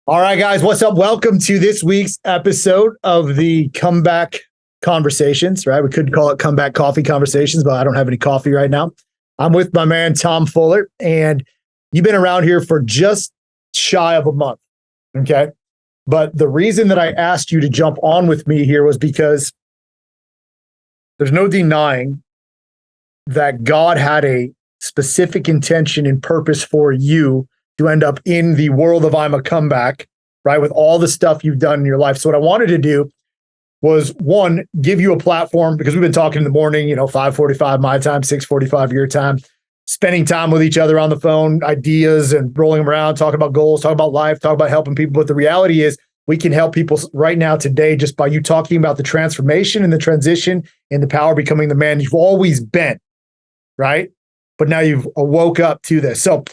All right, guys, what's up? Welcome to this week's episode of the Comeback Conversations, right? We could call it Comeback Coffee Conversations, but I don't have any coffee right now. I'm with my man, Tom Fuller, and you've been around here for just shy of a month, okay? But the reason that I asked you to jump on with me here was because there's no denying that God had a specific intention and purpose for you to end up in the world of I'm a Comeback, right? With all the stuff you've done in your life. So what I wanted to do was, one, give you a platform, because we've been talking in the morning, 5:45 my time, 6:45 your time, spending time with each other on the phone, ideas and rolling them around, talking about goals, talking about life, talking about helping people. But the reality is we can help people right now today just by you talking about the transformation and the transition and the power of becoming the man you've always been, right? But now you've woke up to this. So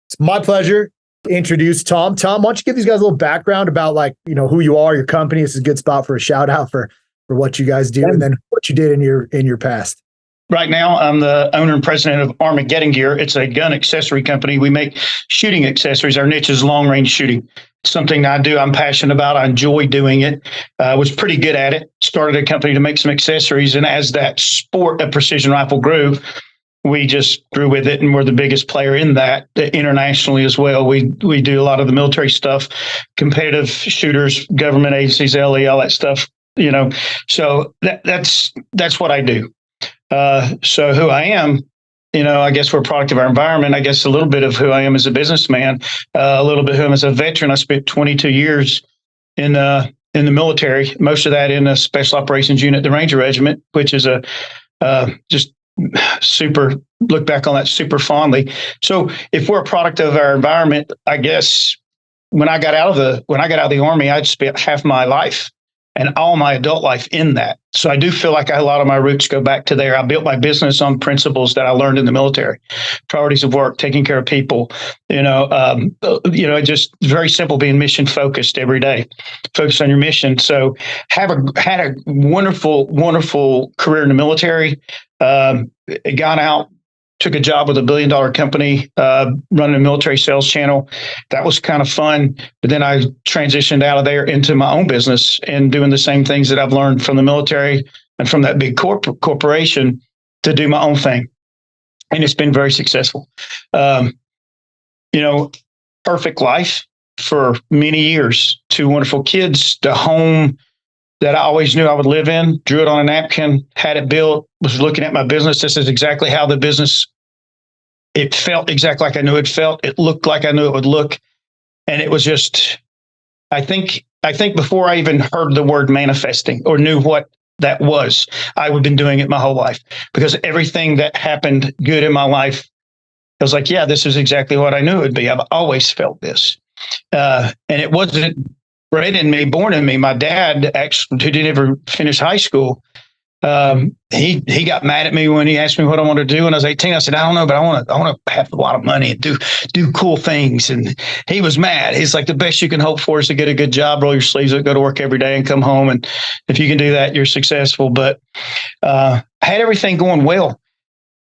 it's my pleasure to introduce Tom. Tom, why don't you give these guys a little background about who you are, your company. This is a good spot for a shout out for what you guys do and then what you did in your past. Right now, I'm the owner and president of Armageddon Gear. It's a gun accessory company. We make shooting accessories. Our niche is long range shooting. It's something I do. I'm passionate about. I enjoy doing it. Was pretty good at it. Started a company to make some accessories. And as that sport of precision rifle grew, we just grew with it, and we're the biggest player in that internationally as well. We do a lot of the military stuff, competitive shooters, government agencies, LE, all that stuff. So that's what I do. So who I am, I guess we're a product of our environment. I guess a little bit of who I am as a businessman, a little bit who I am as a veteran. I spent 22 years in the military, most of that in a special operations unit, the Ranger Regiment, which is just super, look back on that super fondly. So if we're a product of our environment, I guess when I got out of the Army, I'd spent half my life and all my adult life in that. So I do feel like a lot of my roots go back to there. I built my business on principles that I learned in the military, priorities of work, taking care of people, just very simple, being mission focused every day, focus on your mission. So had a wonderful, wonderful career in the military, got out, took a job with a $1 billion company, running a military sales channel. That was kind of fun. But then I transitioned out of there into my own business and doing the same things that I've learned from the military and from that big corporation to do my own thing. And it's been very successful. Perfect life for many years, 2 wonderful kids, the home that I always knew I would live in, drew it on a napkin, had it built, was looking at my business. This is exactly how the business, it felt exactly like I knew it felt. It looked like I knew it would look. And it was just, I think before I even heard the word manifesting or knew what that was, I would have been doing it my whole life, because everything that happened good in my life, I was like, yeah, this is exactly what I knew it would be. I've always felt this. And it wasn't bred in me, born in me. My dad, actually, who didn't ever finish high school, he got mad at me when he asked me what I wanted to do when I was 18. I said, I don't know, but I want to have a lot of money and do cool things. And he was mad. He's like, the best you can hope for is to get a good job, roll your sleeves up, go to work every day and come home. And if you can do that, you're successful. But I had everything going well.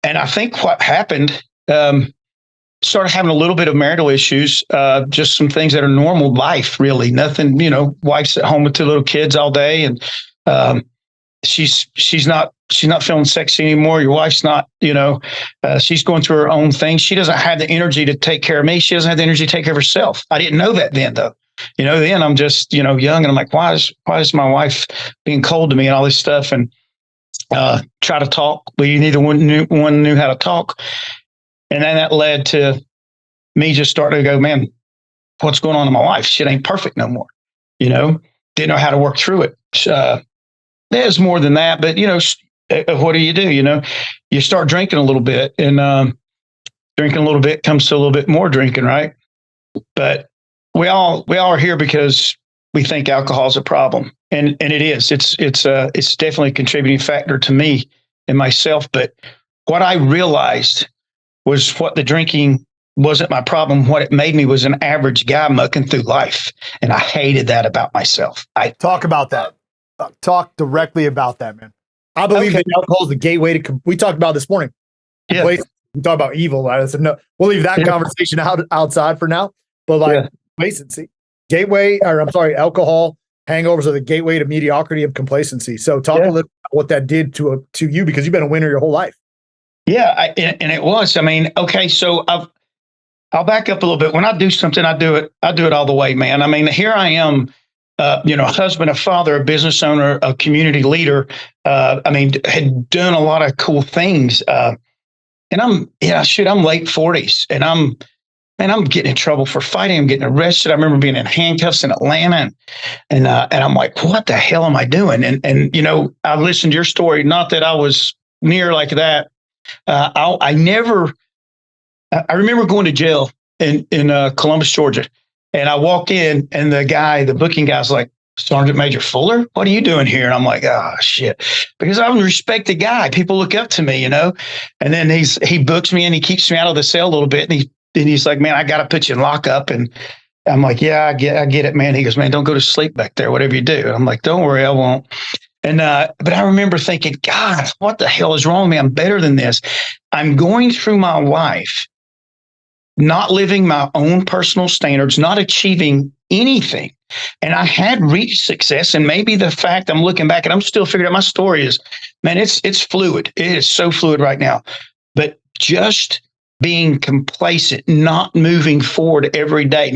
And I think what happened, started having a little bit of marital issues, just some things that are normal life, really. Nothing, wife's at home with 2 little kids all day, and she's not feeling sexy anymore. Your wife's not, she's going through her own thing. She doesn't have the energy to take care of me. She doesn't have the energy to take care of herself. I didn't know that then, though. Then I'm just, young, and I'm like, why is my wife being cold to me and all this stuff? And try to talk. Neither one knew how to talk. And then that led to me just starting to go, man, what's going on in my life? Shit ain't perfect no more. Didn't know how to work through it. There's more than that, but what do? You start drinking a little bit, and drinking a little bit comes to a little bit more drinking, right? But we all are here because we think alcohol is a problem, and it is. It's definitely a contributing factor to me and myself. But what I realized was what the drinking wasn't my problem. What it made me was an average guy mucking through life. And I hated that about myself. Talk about that. Talk directly about that, man. I believe that alcohol is the gateway to, we talked about this morning. Yeah. We talked about evil. I said, no, we'll leave that conversation outside for now. But complacency. alcohol hangovers are the gateway to mediocrity and complacency. So talk a little about what that did to you, because you've been a winner your whole life. Yeah, and it was. I mean, okay, so I'll back up a little bit. When I do something, I do it all the way, man. I mean, here I am, a husband, a father, a business owner, a community leader. Had done a lot of cool things. And I'm late 40s, and I'm getting in trouble for fighting. I'm getting arrested. I remember being in handcuffs in Atlanta, and I'm like, what the hell am I doing? And I listened to your story. Not that I was near like that. I remember going to jail in Columbus, Georgia, and I walk in, and the booking guy's like, Sergeant Major Fuller, what are you doing here? And I'm like, oh shit, because I'm a respected guy. People look up to me, And then he books me, and he keeps me out of the cell a little bit, and he's like, man, I got to put you in lockup. And I'm like, yeah, I get it, man. He goes, man, don't go to sleep back there, whatever you do. And I'm like, don't worry, I won't. And but I remember thinking, God, what the hell is wrong with me? I'm better than this. I'm going through my life, not living my own personal standards, not achieving anything. And I had reached success. And maybe the fact I'm looking back and I'm still figuring out, my story is, man, it's fluid. It is so fluid right now. But just being complacent, not moving forward every day,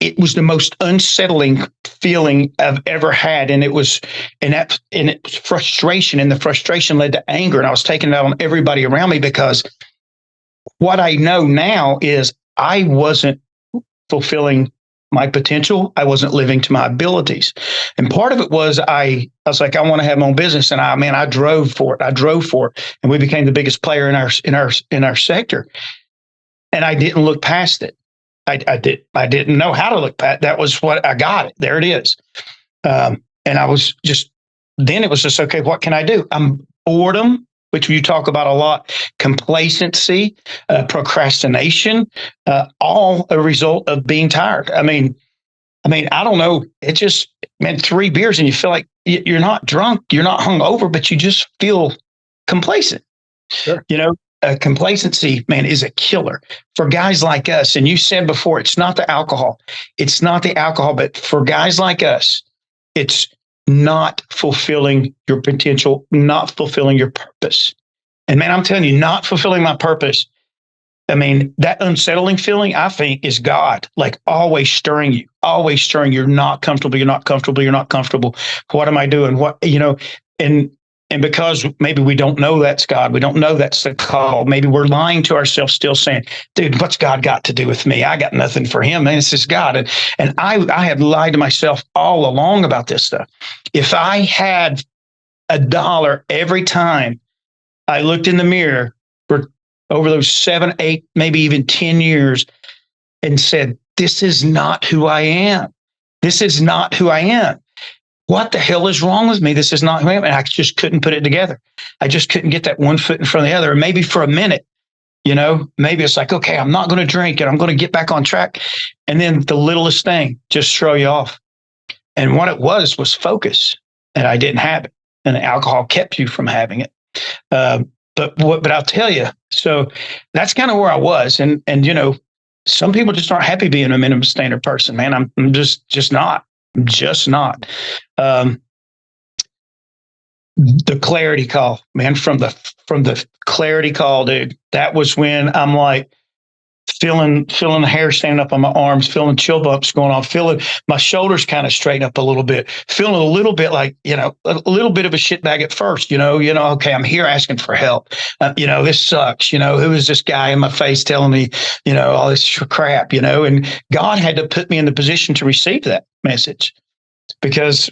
it was the most unsettling feeling I've ever had. And it was frustration, and the frustration led to anger. And I was taking it out on everybody around me, because what I know now is I wasn't fulfilling my potential. I wasn't living to my abilities. And part of it was I was like, I want to have my own business. And I drove for it. And we became the biggest player in our sector. And I didn't look past it. I didn't know how to look past. That was what I got it. There it is. And I was then it was just, okay, what can I do? Boredom, which you talk about a lot, complacency, procrastination, all a result of being tired. I mean, I don't know. It just, man, 3 beers and you feel like you're not drunk, you're not hungover, but you just feel complacent. Sure. Complacency, man, is a killer for guys like us. And you said before, it's not the alcohol. It's not the alcohol, but for guys like us, it's not fulfilling your potential, not fulfilling your purpose. And man, I'm telling you, not fulfilling my purpose. I mean, that unsettling feeling, I think, is God, like always stirring you, always stirring. You're not comfortable. You're not comfortable. You're not comfortable. What am I doing? And because maybe we don't know that's God, we don't know that's the call. Maybe we're lying to ourselves, still saying, dude, what's God got to do with me? I got nothing for him. Man, it's just God. And I had lied to myself all along about this stuff. If I had $1 every time I looked in the mirror for over those 7, 8, maybe even 10 years and said, this is not who I am. This is not who I am. What the hell is wrong with me? This is not who I am. And I just couldn't put it together. I just couldn't get that one foot in front of the other. And maybe for a minute, maybe it's like, okay, I'm not going to drink and I'm going to get back on track. And then the littlest thing just throw you off. And what it was focus. And I didn't have it. And the alcohol kept you from having it. But I'll tell you, so that's kind of where I was. And some people just aren't happy being a minimum standard person, man. I'm just not. I'm just not. The clarity call, man, from the clarity call, dude, that was when I'm like feeling the hair standing up on my arms, feeling chill bumps going on, feeling my shoulders kind of straighten up a little bit, feeling a little bit like, a little bit of a shitbag at first, okay, I'm here asking for help. This sucks. Who is this guy in my face telling me, all this crap, and God had to put me in the position to receive that message because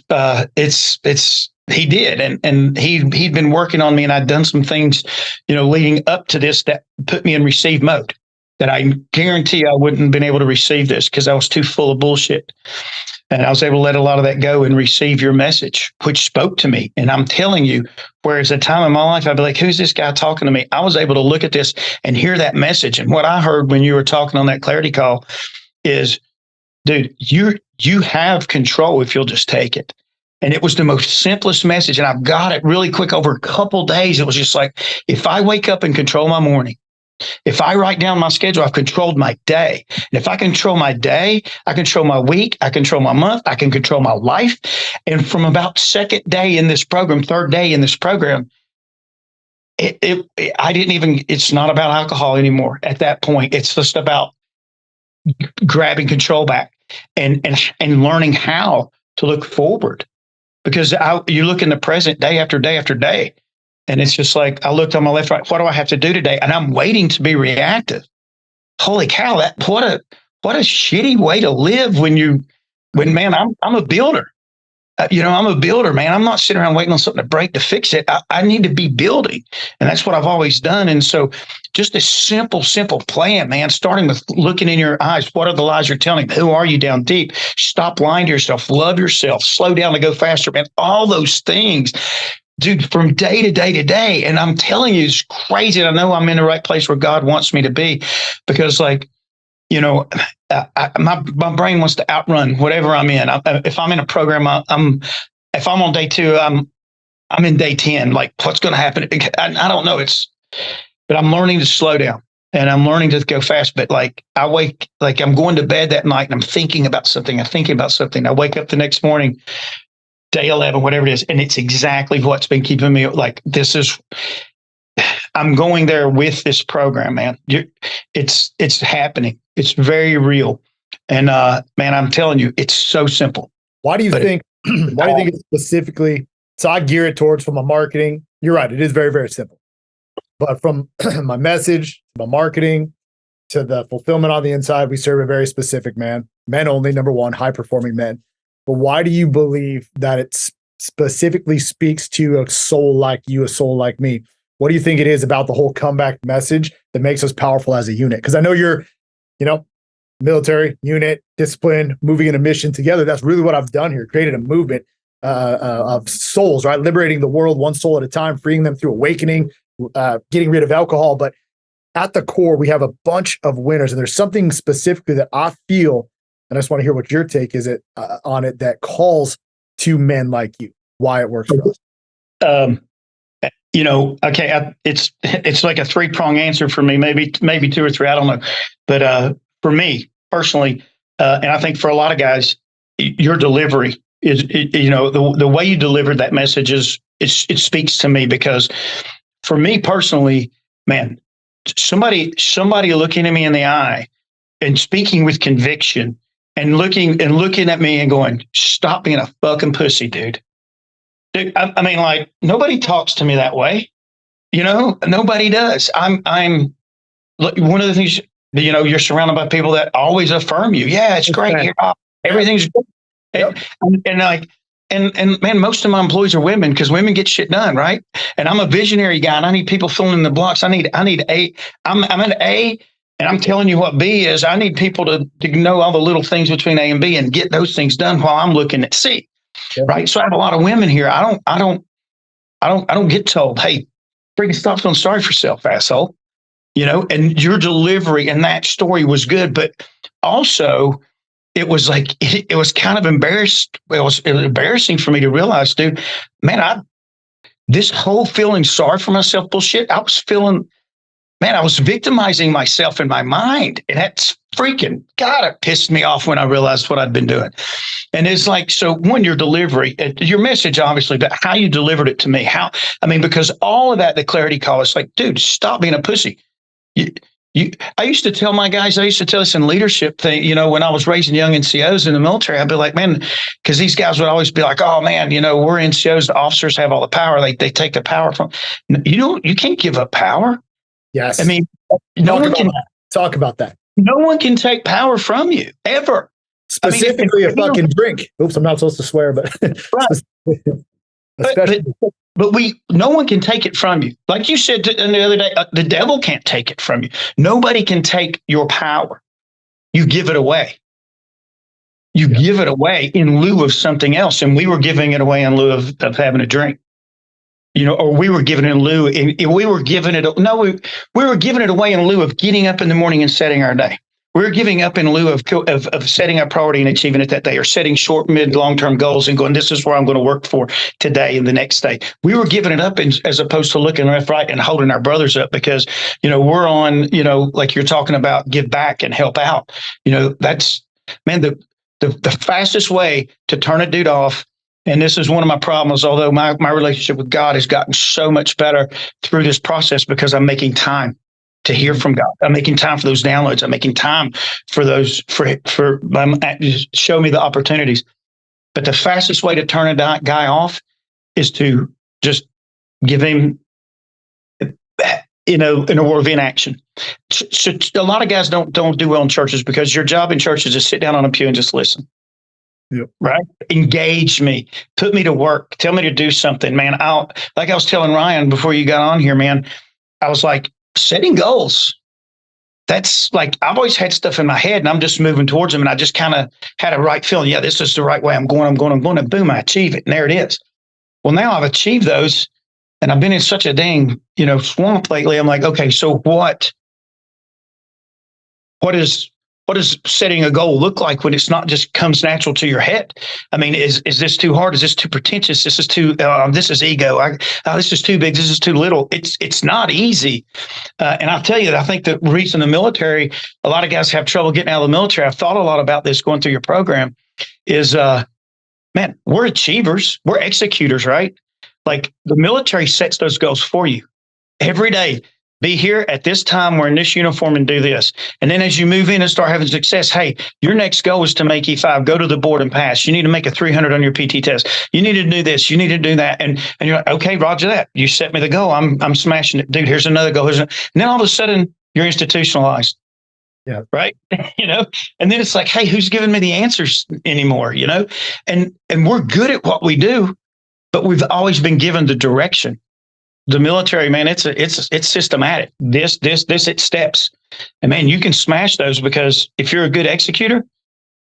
he did. And he'd been working on me, and I'd done some things, leading up to this that put me in receive mode. That I guarantee I wouldn't have been able to receive this because I was too full of bullshit. And I was able to let a lot of that go and receive your message, which spoke to me. And I'm telling you, whereas at a time in my life, I'd be like, who's this guy talking to me? I was able to look at this and hear that message. And what I heard when you were talking on that clarity call is, dude, you have control if you'll just take it. And it was the most simplest message. And I've got it really quick over a couple days. It was just like, if I wake up and control my morning, If I write down my schedule, I've controlled my day. And if I control my day, I control my week, I control my month, I can control my life. And from about second day in this program, third day in this program, it's not about alcohol anymore at that point. It's just about grabbing control back and learning how to look forward. Because you look in the present day after day after day. And it's just like, I looked on my left, right, what do I have to do today? And I'm waiting to be reactive. Holy cow, what a shitty way to live when man, I'm a builder. I'm a builder, man. I'm not sitting around waiting on something to break to fix it. I need to be building. And that's what I've always done. And so just a simple plan, man, starting with looking in your eyes. What are the lies you're telling? Who are you down deep? Stop lying to yourself. Love yourself. Slow down to go faster, man. All those things, dude, from day to day to day. And I'm telling you, it's crazy. And I know I'm in the right place where God wants me to be, because my brain wants to outrun whatever I'm in. If I'm in a program, if I'm on day 2, I'm in day 10. Like, what's going to happen? I don't know. But I'm learning to slow down and I'm learning to go fast. But like, I wake, like I'm going to bed that night and I'm thinking about something. I wake up the next morning, day 11, whatever it is. And it's exactly what's been keeping me like, I'm going there with this program, man. It's happening. It's very real. And man, I'm telling you, it's so simple. Why do you think it's specifically? So I gear it towards from my marketing. You're right. It is very, very simple. But from my message, my marketing to the fulfillment on the inside, we serve a very specific men only, number one, high performing men. But why do you believe that it specifically speaks to a soul like you, a soul like me? What do you think it is about the whole comeback message that makes us powerful as a unit? Because I know you're, military, unit, discipline, moving in a mission together. That's really what I've done here, created a movement of souls, right? Liberating the world one soul at a time, freeing them through awakening, getting rid of alcohol. But at the core, we have a bunch of winners. And there's something specifically that I feel, and I just want to hear what your take is on it, that calls to men like you, why it works for us. Okay, it's like a 3-prong answer for me, maybe 2 or 3, I don't know. But for me personally, and I think for a lot of guys, your delivery is, the way you delivered that message it speaks to me, because for me personally, man, somebody looking at me in the eye and speaking with conviction and looking at me and going, stop being a fucking pussy, dude. Dude, I mean, like, nobody talks to me that way. Nobody does. I'm one of the things, you're surrounded by people that always affirm you. Yeah, it's great. Here, everything's good. Yep. And man, most of my employees are women, because women get shit done, right? And I'm a visionary guy, and I need people filling in the blocks. I'm an A, and I'm telling you what B is. I need people to know all the little things between A and B and get those things done while I'm looking at C. Yeah. Right. So I have a lot of women here. I don't get told, hey, freaking stop feeling sorry for yourself, asshole. And your delivery and that story was good, but also it was like, it was kind of embarrassed. It was embarrassing for me to realize, dude, man, this whole feeling sorry for myself bullshit, I was victimizing myself in my mind. And that's freaking, God, it pissed me off when I realized what I'd been doing. And it's like, so when your delivery, your message, obviously, but how you delivered it to me, because all of that, the clarity call, is like, dude, stop being a pussy. I used to tell my guys, I used to tell this in leadership thing, when I was raising young NCOs in the military, I'd be like, man, because these guys would always be like, oh man, we're NCOs, the officers have all the power. They take the power from, you can't give up power. Yes. I mean, no one can talk about that. No one can take power from you ever. Specifically, a fucking drink. Oops, I'm not supposed to swear, but right. But no one can take it from you. Like you said the other day, the devil can't take it from you. Nobody can take your power. You give it away. You give it away in lieu of something else. And we were giving it away in lieu of having a drink. Or we were giving it in lieu. We were giving it away in lieu of getting up in the morning and setting our day. we're giving up in lieu of setting a priority and achieving it that day, or setting short, mid, long-term goals and going, this is where I'm going to work for today and the next day. We were giving it up as opposed to looking left, right, and holding our brothers up because, we're on, like you're talking about, give back and help out. That's, man, the fastest way to turn a dude off. And this is one of my problems, although my relationship with God has gotten so much better through this process because I'm making time to hear from God. I'm making time for those downloads. I'm making time for those, show me the opportunities. But the fastest way to turn a guy off is to just give him, in a world of inaction. So a lot of guys don't do well in churches because your job in church is to sit down on a pew and just listen. Yep. Right? Engage me, put me to work, tell me to do something, man. Like I was telling Ryan before you got on here, man, I was like, setting goals. That's like, I've always had stuff in my head and I'm just moving towards them. And I just kind of had a right feeling. Yeah, this is the right way. I'm going, and boom, I achieve it. And there it is. Well, now I've achieved those and I've been in such a dang, swamp lately. I'm like, okay, so what does setting a goal look like when it's not just comes natural to your head? I mean, is this too hard? Is this too pretentious? This is too, this is ego. This is too big. This is too little. It's not easy. And I'll tell you that I think the reason the military, a lot of guys have trouble getting out of the military. I've thought a lot about this going through your program is, man, we're achievers. We're executors, right? Like the military sets those goals for you every day. Be here at this time, we're in this uniform and do this. And then as you move in and start having success, hey, your next goal is to make E5, go to the board and pass. You need to make a 300 on your PT test. You need to do this. You need to do that. And you're like, okay, roger that. You set me the goal. I'm smashing it. Dude, here's another goal. And then all of a sudden you're institutionalized. Yeah. Right. And then it's like, hey, who's giving me the answers anymore? And we're good at what we do, but we've always been given the direction. The military, man, it's systematic. This, it steps. And man, you can smash those because if you're a good executor,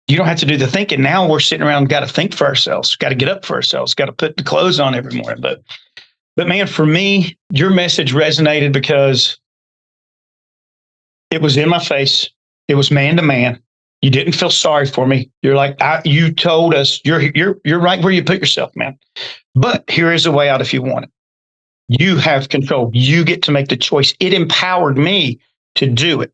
you don't have to do the thinking. Now we're sitting around, got to think for ourselves, got to get up for ourselves, got to put the clothes on every morning. But man, for me, your message resonated because it was in my face. It was man to man. You didn't feel sorry for me. You're like, you told us you're right where you put yourself, man. But here is a way out if you want it. You have control. You get to make the choice. It empowered me to do it.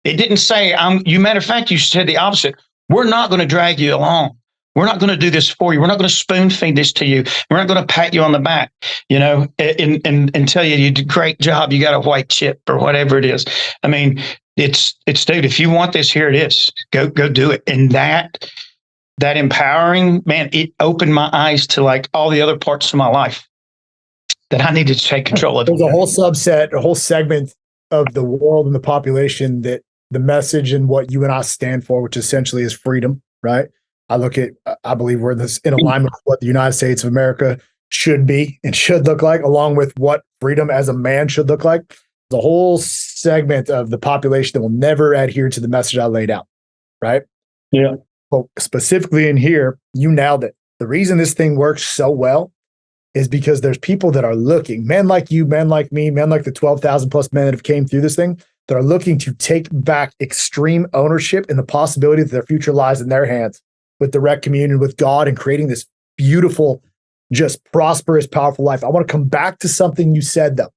It didn't say, matter of fact, you said the opposite. We're not going to drag you along. We're not going to do this for you. We're not going to spoon feed this to you. We're not going to pat you on the back, and tell you did a great job. You got a white chip or whatever it is. I mean, it's dude, if you want this, here it is. Go do it. And that empowering, man, it opened my eyes to like all the other parts of my life that I needed to take control of. There's a whole subset, a whole segment of the world and the population that the message and what you and I stand for, which essentially is freedom, right? I believe we're in alignment with what the United States of America should be and should look like, along with what freedom as a man should look like. There's a whole segment of the population that will never adhere to the message I laid out, right? Yeah. But specifically in here, you nailed it. The reason this thing works so well is because there's people that are looking, men like you, men like me, men like the 12,000 plus men that have came through this thing, that are looking to take back extreme ownership and the possibility that their future lies in their hands with direct communion with God and creating this beautiful, just prosperous, powerful life. I want to come back to something you said, though,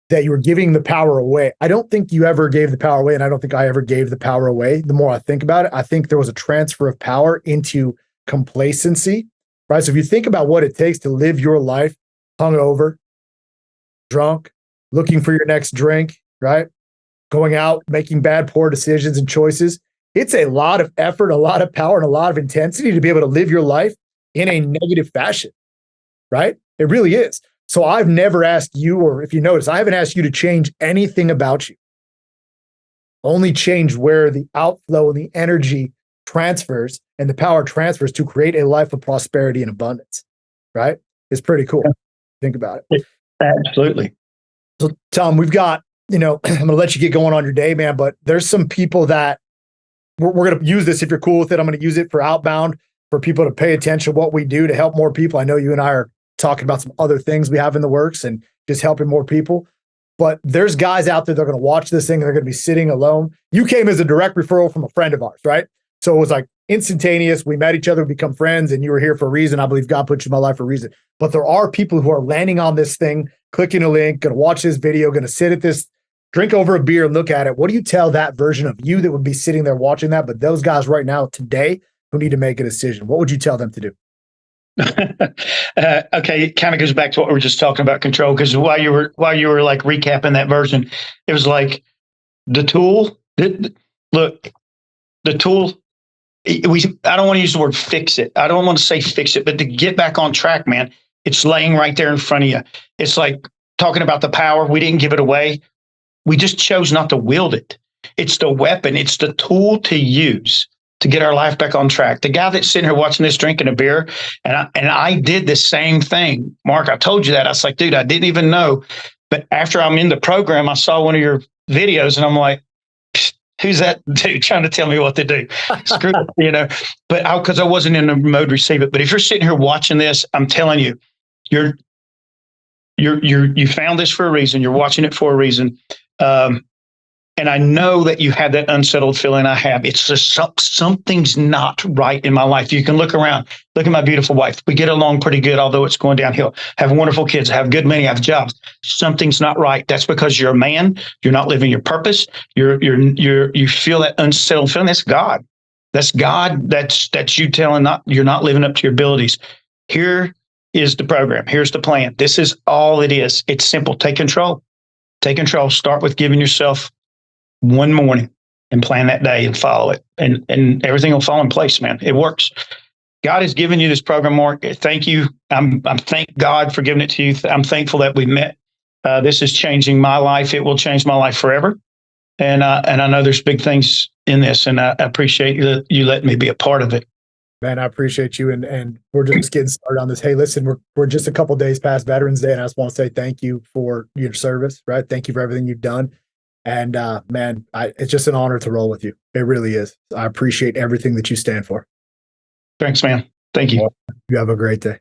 that you were giving the power away. I don't think you ever gave the power away, and I don't think I ever gave the power away. The more I think about it, I think there was a transfer of power into complacency. Right. So if you think about what it takes to live your life hungover, drunk, looking for your next drink, right? Going out, making bad, poor decisions and choices. It's a lot of effort, a lot of power, and a lot of intensity to be able to live your life in a negative fashion, right? It really is. So I've never asked you, or if you notice, I haven't asked you to change anything about you. Only change where the outflow and the energy transfers and the power transfers to create a life of prosperity and abundance, right? It's pretty cool. Yeah. Think about it. Absolutely. So Tom, we've got, I'm going to let you get going on your day, man, but there's some people that we're going to use this. If you're cool with it, I'm going to use it for outbound for people to pay attention to what we do to help more people. I know you and I are talking about some other things we have in the works and just helping more people. but there's guys out there that are going to watch this thing. They're going to be sitting alone. You came as a direct referral from a friend of ours, right? So it was like instantaneous. We met each other, become friends, and you were here for a reason. I believe God put you in my life for a reason. But there are people who are landing on this thing, clicking a link, going to watch this video, going to sit at this, drink over a beer and look at it. What do you tell that version of you that would be sitting there watching that? But those guys right now, today, who need to make a decision, what would you tell them to do? Okay, it kind of goes back to what we were just talking about, control. Because while you were like recapping that version, it was like the tool. Look, the tool. I don't want to use the word fix it. I don't want to say fix it, but to get back on track, man, it's laying right there in front of you. It's like talking about the power. We didn't give it away. We just chose not to wield it. It's the weapon. It's the tool to use to get our life back on track. The guy that's sitting here watching this, drinking a beer, and I did the same thing. Mark, I told you that. I was like, dude, I didn't even know. But after I'm in the program, I saw one of your videos, and I'm like, who's that dude trying to tell me what to do? Screw it, But because I wasn't in the mode receive it. But if you're sitting here watching this, I'm telling you, you found this for a reason. You're watching it for a reason. And I know that you have that unsettled feeling I have. It's just something's not right in my life. You can look around, look at my beautiful wife. We get along pretty good, although it's going downhill. Have wonderful kids, have good money, have jobs. Something's not right. That's because you're a man. You're not living your purpose. You feel that unsettled feeling. That's God. That's God. That's you telling you're not living up to your abilities. Here is the program. Here's the plan. This is all it is. It's simple. Take control. Take control. Start with giving yourself one morning and plan that day and follow it. And everything will fall in place, man. It works. God has given you this program, Mark. Thank you. I'm thank God for giving it to you. I'm thankful that we met. This is changing my life. It will change my life forever. And I know there's big things in this, and I appreciate you letting me be a part of it. Man, I appreciate you. And we're just getting started on this. Hey, listen, we're just a couple days past Veterans Day, and I just want to say thank you for your service, right? Thank you for everything you've done. And man, it's just an honor to roll with you. It really is. I appreciate everything that you stand for. Thanks, man. Thank you. You have a great day.